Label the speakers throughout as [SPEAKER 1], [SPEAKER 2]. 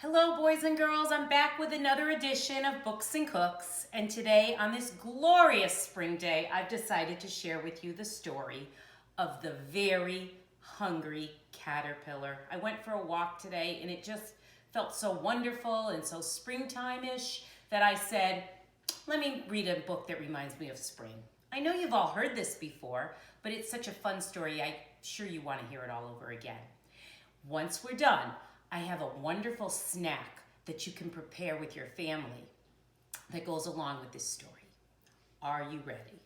[SPEAKER 1] Hello, boys and girls. I'm back with another edition of Books and Cooks. And today, on this glorious spring day, I've decided to share with you the story of the very hungry caterpillar. I went for a walk today and it just felt so wonderful and so springtime-ish that I said, let me read a book that reminds me of spring. I know you've all heard this before, but it's such a fun story. I'm sure you want to hear it all over again. Once we're done, I have a wonderful snack that you can prepare with your family that goes along with this story. Are you ready?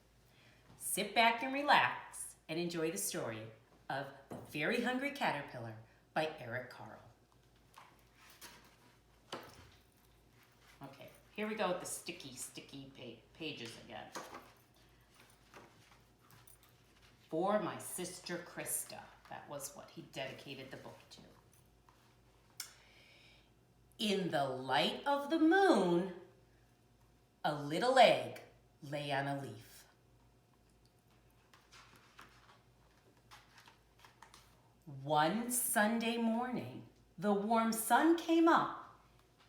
[SPEAKER 1] Sit back and relax and enjoy the story of The Very Hungry Caterpillar by Eric Carle. Okay, here we go with the sticky pages again. For my sister Krista. That was what he dedicated the book to. In the light of the moon, a little egg lay on a leaf. One Sunday morning, the warm sun came up,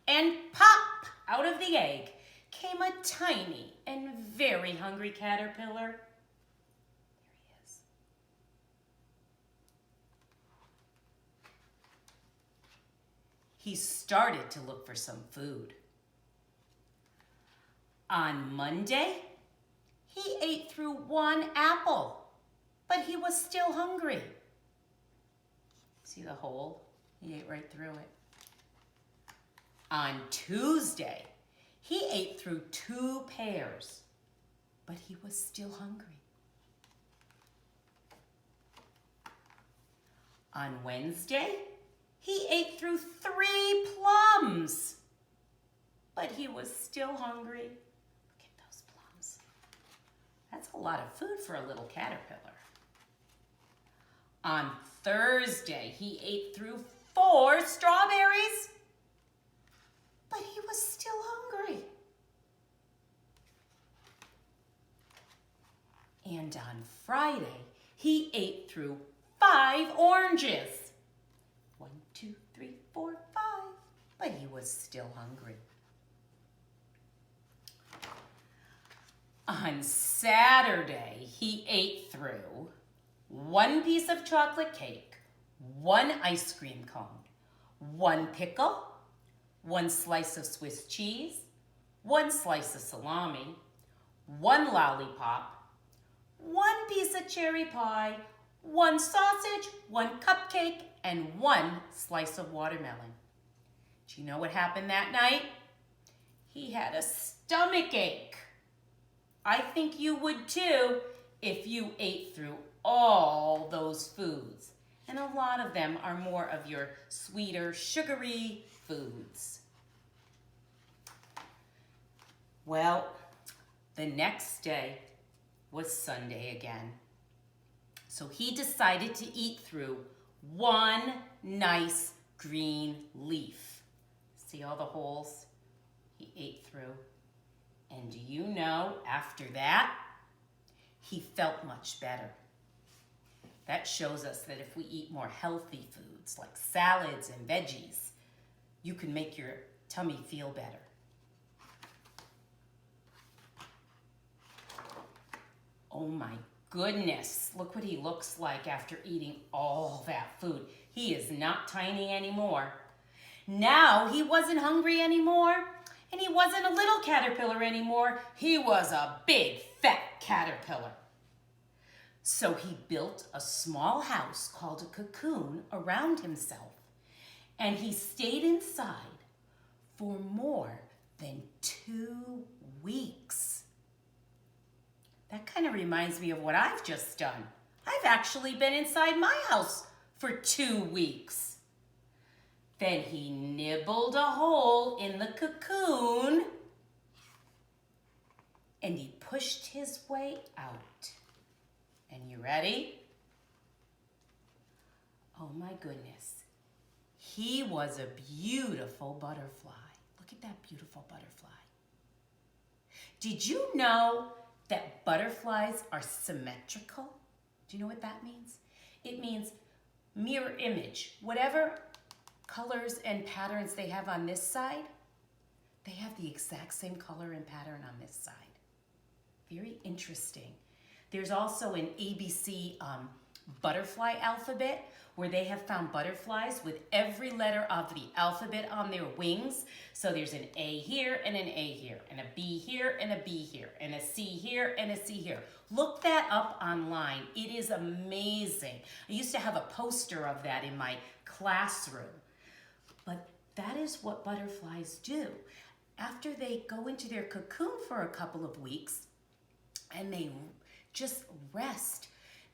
[SPEAKER 1] and pop out of the egg came a tiny and very hungry caterpillar. He started to look for some food. On Monday, he ate through one apple, but he was still hungry. See the hole? He ate right through it. On Tuesday, he ate through 2 pears, but he was still hungry. On Wednesday, he ate through 3 plums, but he was still hungry. Look at those plums. That's a lot of food for a little caterpillar. On Thursday, he ate through 4 strawberries, but he was still hungry. And on Friday, he ate through 5 oranges. 1, 2, 3, 4, 5, but he was still hungry. On Saturday, he ate through 1 piece of chocolate cake, 1 ice cream cone, 1 pickle, 1 slice of Swiss cheese, 1 slice of salami, 1 lollipop, 1 piece of cherry pie, 1 sausage, 1 cupcake, and 1 slice of watermelon. Do you know what happened that night? He had a stomach ache. I think you would too if you ate through all those foods. And a lot of them are more of your sweeter, sugary foods. Well, the next day was Sunday again. So he decided to eat through 1 nice green leaf. See all the holes he ate through? And do you know, after that, he felt much better. That shows us that if we eat more healthy foods like salads and veggies, you can make your tummy feel better. Oh my goodness, look what he looks like after eating all that food. He is not tiny anymore. Now he wasn't hungry anymore, and he wasn't a little caterpillar anymore. He was a big, fat caterpillar. So he built a small house called a cocoon around himself, and he stayed inside for more than 2 weeks. That kind of reminds me of what I've just done. I've actually been inside my house for 2 weeks. Then he nibbled a hole in the cocoon and he pushed his way out. And you ready? Oh my goodness. He was a beautiful butterfly. Look at that beautiful butterfly. Did you know that butterflies are symmetrical? Do you know what that means? It means mirror image. Whatever colors and patterns they have on this side, they have the exact same color and pattern on this side. Very interesting. There's also an ABC butterfly alphabet where they have found butterflies with every letter of the alphabet on their wings. So there's an A here and an A here, and a B here and a B here, and a C here and a C here. Look that up online. It is amazing. I used to have a poster of that in my classroom. But that is what butterflies do. After they go into their cocoon for a couple of weeks and they just rest,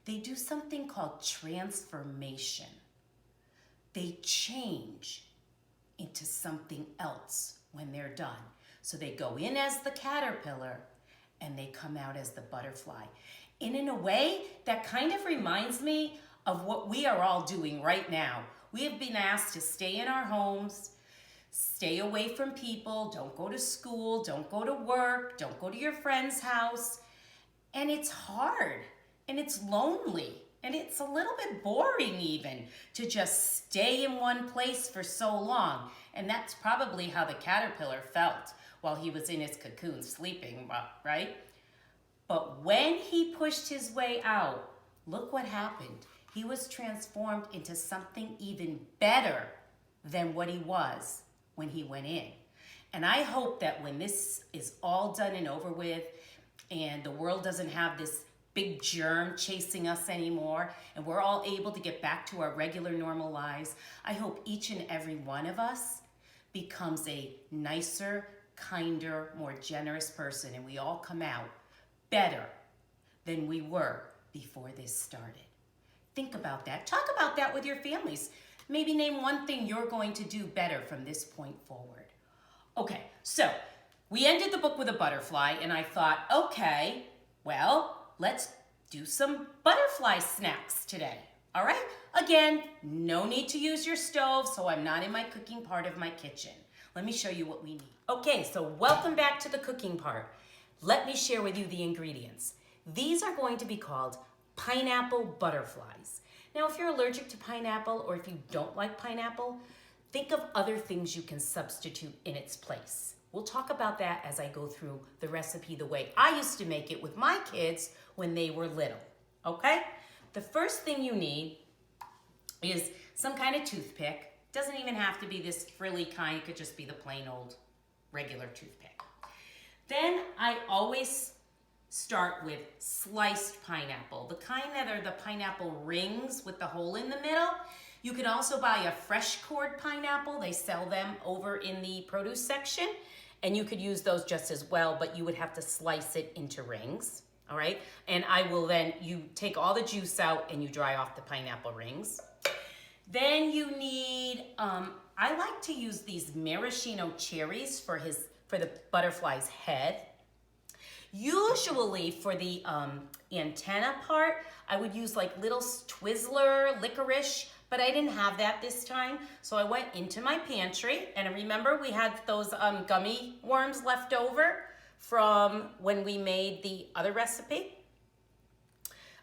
[SPEAKER 1] they do something called transformation. They change into something else when they're done. So they go in as the caterpillar and they come out as the butterfly. And in a way, that kind of reminds me of what we are all doing right now. We have been asked to stay in our homes, stay away from people, don't go to school, don't go to work, don't go to your friend's house. And it's hard, and it's lonely, and it's a little bit boring even to just stay in one place for so long. And that's probably how the caterpillar felt while he was in his cocoon sleeping, right? But when he pushed his way out, look what happened. He was transformed into something even better than what he was when he went in. And I hope that when this is all done and over with, and the world doesn't have this big germ chasing us anymore, and we're all able to get back to our regular normal lives, I hope each and every one of us becomes a nicer, kinder, more generous person, and we all come out better than we were before this started. Think about that. Talk about that with your families. Maybe name one thing you're going to do better from this point forward. Okay, so we ended the book with a butterfly, and I thought, okay, well, let's do some butterfly snacks today. All right? Again, no need to use your stove, so I'm not in my cooking part of my kitchen. Let me show you what we need. Okay, so welcome back to the cooking part. Let me share with you the ingredients. These are going to be called pineapple butterflies. Now, if you're allergic to pineapple or if you don't like pineapple, think of other things you can substitute in its place. We'll talk about that as I go through the recipe the way I used to make it with my kids when they were little, okay? The first thing you need is some kind of toothpick. Doesn't even have to be this frilly kind, it could just be the plain old regular toothpick. Then I always start with sliced pineapple, the kind that are the pineapple rings with the hole in the middle. You can also buy a fresh cored pineapple. They sell them over in the produce section, and you could use those just as well, but you would have to slice it into rings, all right? And I will then, you take all the juice out and you dry off the pineapple rings. Then you need, I like to use these maraschino cherries for the butterfly's head. Usually for the antenna part, I would use like little Twizzler licorice, but I didn't have that this time. So I went into my pantry, and remember we had those gummy worms left over from when we made the other recipe,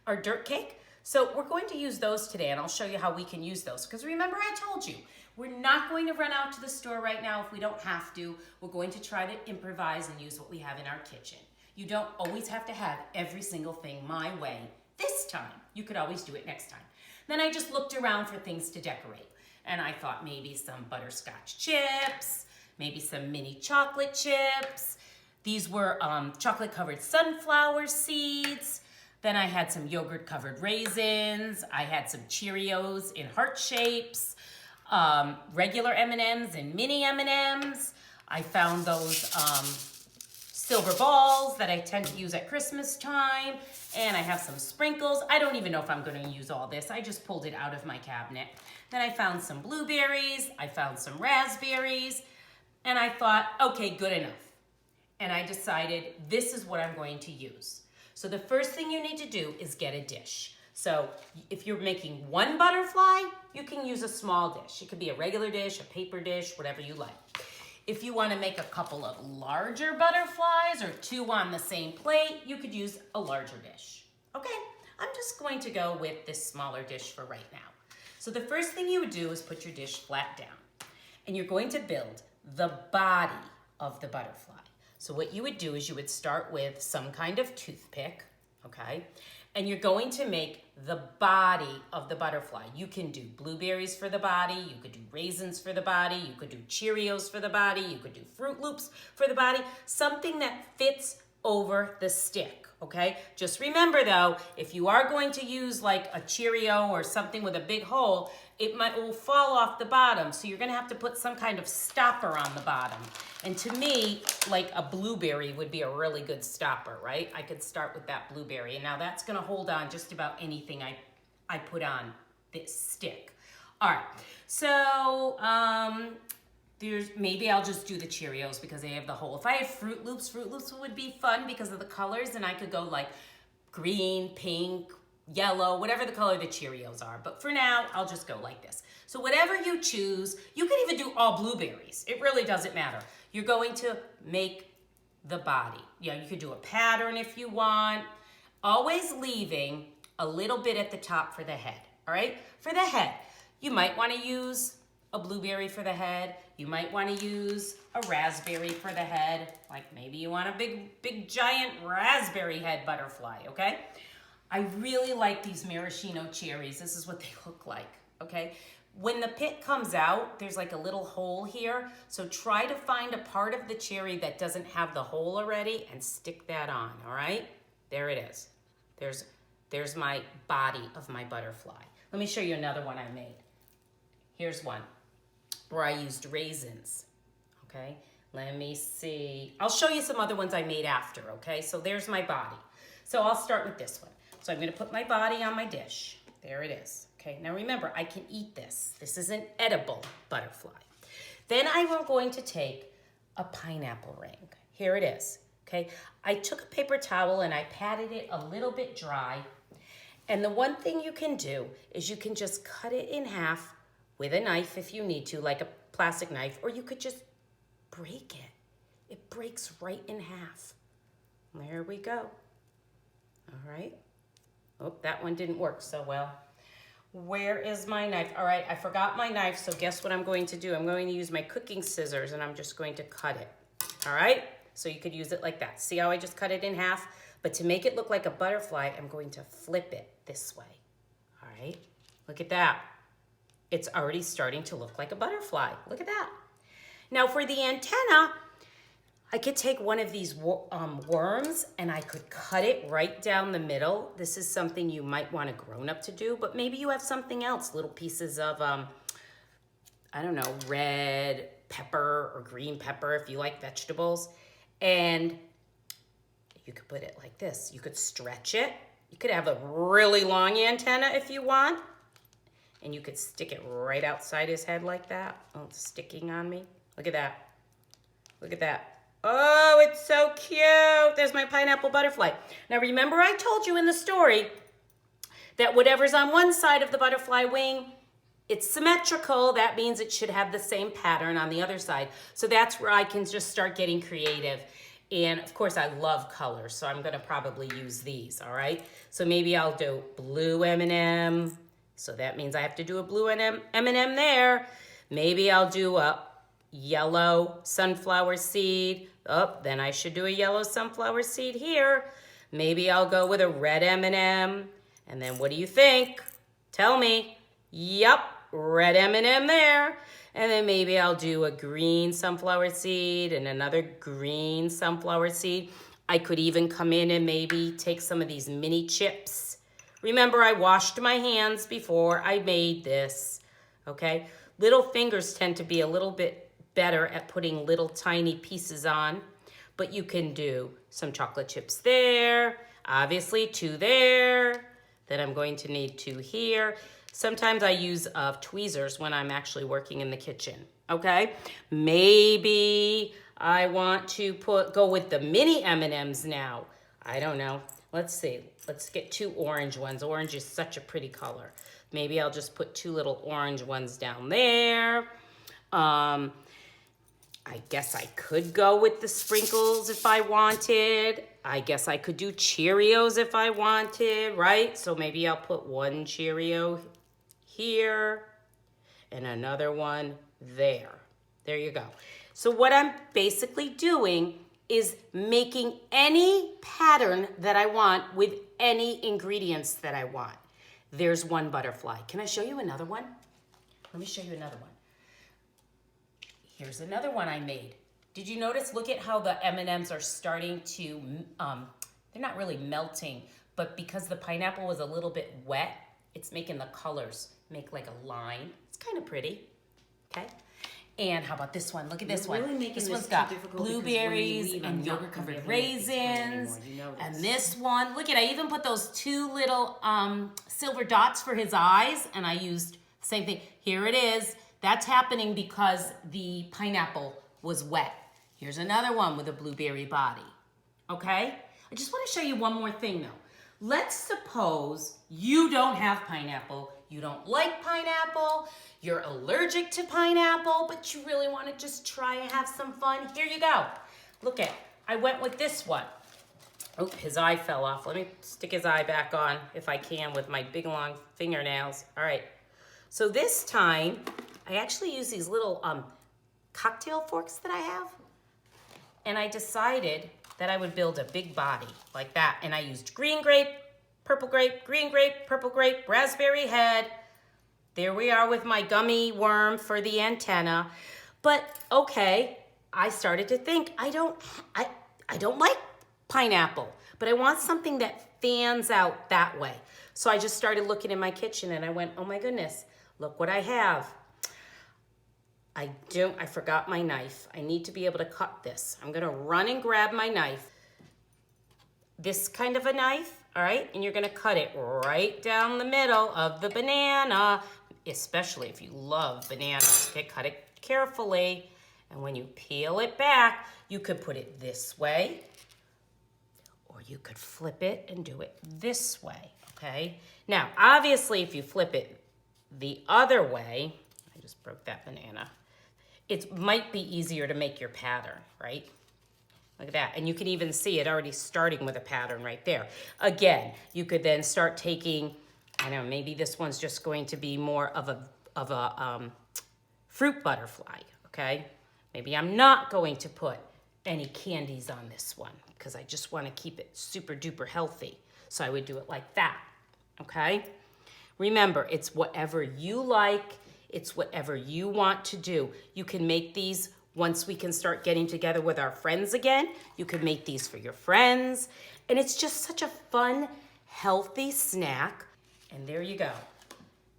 [SPEAKER 1] our dirt cake. So we're going to use those today, and I'll show you how we can use those. Because remember I told you, we're not going to run out to the store right now if we don't have to. We're going to try to improvise and use what we have in our kitchen. You don't always have to have every single thing my way this time. You could always do it next time. Then I just looked around for things to decorate. And I thought maybe some butterscotch chips, maybe some mini chocolate chips. These were chocolate-covered sunflower seeds. Then I had some yogurt-covered raisins. I had some Cheerios in heart shapes, regular M&Ms and mini M&Ms. I found those silver balls that I tend to use at Christmas time, and I have some sprinkles. I don't even know if I'm going to use all this. I just pulled it out of my cabinet. Then I found some blueberries, I found some raspberries, and I thought, okay, good enough. And I decided this is what I'm going to use. So the first thing you need to do is get a dish. So if you're making one butterfly, you can use a small dish. It could be a regular dish, a paper dish, whatever you like. If you want to make a couple of larger butterflies or two on the same plate, you could use a larger dish. Okay, I'm just going to go with this smaller dish for right now. So the first thing you would do is put your dish flat down. and you're going to build the body of the butterfly. So what you would do is you would start with some kind of toothpick, okay? And you're going to make the body of the butterfly. You can do blueberries for the body, you could do raisins for the body, you could do Cheerios for the body, you could do Fruit Loops for the body, something that fits over the stick, okay? Just remember though, if you are going to use like a Cheerio or something with a big hole, it will fall off the bottom. So you're gonna have to put some kind of stopper on the bottom. And to me, like a blueberry would be a really good stopper, right? I could start with that blueberry. And now that's gonna hold on just about anything I put on this stick. All right, so maybe I'll just do the Cheerios because they have the hole. If I have Fruit Loops would be fun because of the colors, and I could go like green, pink, yellow, whatever the color the Cheerios are. But for now, I'll just go like this. So whatever you choose, you can even do all blueberries. It really doesn't matter. You're going to make the body. Yeah, you could do a pattern if you want, always leaving a little bit at the top for the head, all right? For the head, you might want to use a blueberry for the head. You might want to use a raspberry for the head. Like maybe you want a big giant raspberry head butterfly, okay? I really like these maraschino cherries. This is what they look like, okay? When the pit comes out, there's like a little hole here. So try to find a part of the cherry that doesn't have the hole already and stick that on, all right? There it is. There's my body of my butterfly. Let me show you another one I made. Here's one where I used raisins, okay? Let me see. I'll show you some other ones I made after, okay? So there's my body. So I'll start with this one. So I'm gonna put my body on my dish. There it is, okay? Now remember, I can eat this. This is an edible butterfly. Then I am going to take a pineapple ring. Here it is, okay? I took a paper towel and I patted it a little bit dry. And the one thing you can do is you can just cut it in half with a knife if you need to, like a plastic knife, or you could just break it. It breaks right in half. There we go. All right. Oh, that one didn't work so well. Where is my knife? All right, I forgot my knife, so guess what I'm going to do? I'm going to use my cooking scissors and I'm just going to cut it. All right, so you could use it like that. See how I just cut it in half? But to make it look like a butterfly, I'm going to flip it this way. All right, look at that. It's already starting to look like a butterfly. Look at that. Now for the antenna, I could take one of these worms and I could cut it right down the middle. This is something you might want a grown-up to do, but maybe you have something else, little pieces of, I don't know, red pepper or green pepper if you like vegetables. And you could put it like this. You could stretch it. You could have a really long antenna if you want. And you could stick it right outside his head like that. Oh, it's sticking on me. Look at that. Look at that. Oh, it's so cute. There's my pineapple butterfly. Now remember I told you in the story that whatever's on one side of the butterfly wing, it's symmetrical. That means it should have the same pattern on the other side. So that's where I can just start getting creative. And of course I love colors, so I'm gonna probably use these, all right? So maybe I'll do blue M&M. So that means I have to do a blue M&M there. Maybe I'll do a yellow sunflower seed. Oh, then I should do a yellow sunflower seed here. Maybe I'll go with a red M&M. And then what do you think? Tell me. Yep, red M&M there. And then maybe I'll do a green sunflower seed and another green sunflower seed. I could even come in and maybe take some of these mini chips. Remember, I washed my hands before I made this, okay? Little fingers tend to be a little bit better at putting little tiny pieces on, but you can do some chocolate chips there, obviously 2 there, then I'm going to need 2 here. Sometimes I use tweezers when I'm actually working in the kitchen, okay? Maybe I want to go with the mini M&Ms now. I don't know. Let's see. Let's get 2 orange ones. Orange is such a pretty color. Maybe I'll just put 2 little orange ones down there. I guess I could go with the sprinkles if I wanted. I guess I could do Cheerios if I wanted, right? So maybe I'll put 1 Cheerio here and another one there. There you go. So what I'm basically doing is making any pattern that I want with any ingredients that I want. There's one butterfly. Can I show you another one? Let me show you another one. Here's another one I made. Did you notice? Look at how the M&Ms are starting to, they're not really melting, but because the pineapple was a little bit wet, it's making the colors make like a line. It's kind of pretty, okay? And how about this one? Look at this one.
[SPEAKER 2] Really
[SPEAKER 1] this one's got blueberries and yogurt-covered raisins. And this one, look at, I even put those two little silver dots for his eyes, and I used the same thing. Here it is. That's happening because the pineapple was wet. Here's another one with a blueberry body, okay? I just want to show you one more thing though. Let's suppose you don't have pineapple, you don't like pineapple, you're allergic to pineapple, but you really want to just try and have some fun. Here you go. Look at, I went with this one. Oh, his eye fell off. Let me stick his eye back on if I can with my big long fingernails. All right. So this time, I actually use these little cocktail forks that I have. And I decided that I would build a big body like that. And I used green grape, purple grape, green grape, purple grape, raspberry head. There we are with my gummy worm for the antenna. But okay, I started to think I don't like pineapple, but I want something that fans out that way. So I just started looking in my kitchen and I went, oh my goodness, look what I have. I forgot my knife. I need to be able to cut this. I'm gonna run and grab my knife. This kind of a knife, all right? And you're gonna cut it right down the middle of the banana, especially if you love bananas. Okay, cut it carefully. And when you peel it back, you could put it this way, or you could flip it and do it this way, okay? Now, obviously, if you flip it the other way, I just broke that banana, it might be easier to make your pattern, right? Look at that. And you can even see it already starting with a pattern right there. Again, you could then start taking, I don't know, maybe this one's just going to be more of a fruit butterfly, okay? Maybe I'm not going to put any candies on this one because I just want to keep it super duper healthy. So I would do it like that, okay? Remember, it's whatever you like. It's whatever you want to do. You can make these once we can start getting together with our friends again. You can make these for your friends. And it's just such a fun, healthy snack. And there you go.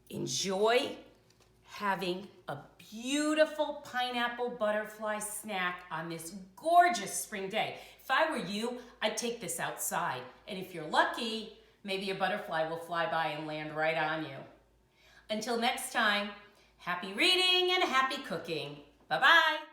[SPEAKER 1] Enjoy having a beautiful pineapple butterfly snack on this gorgeous spring day. If I were you, I'd take this outside. And if you're lucky, maybe a butterfly will fly by and land right on you. Until next time, happy reading and happy cooking. Bye-bye.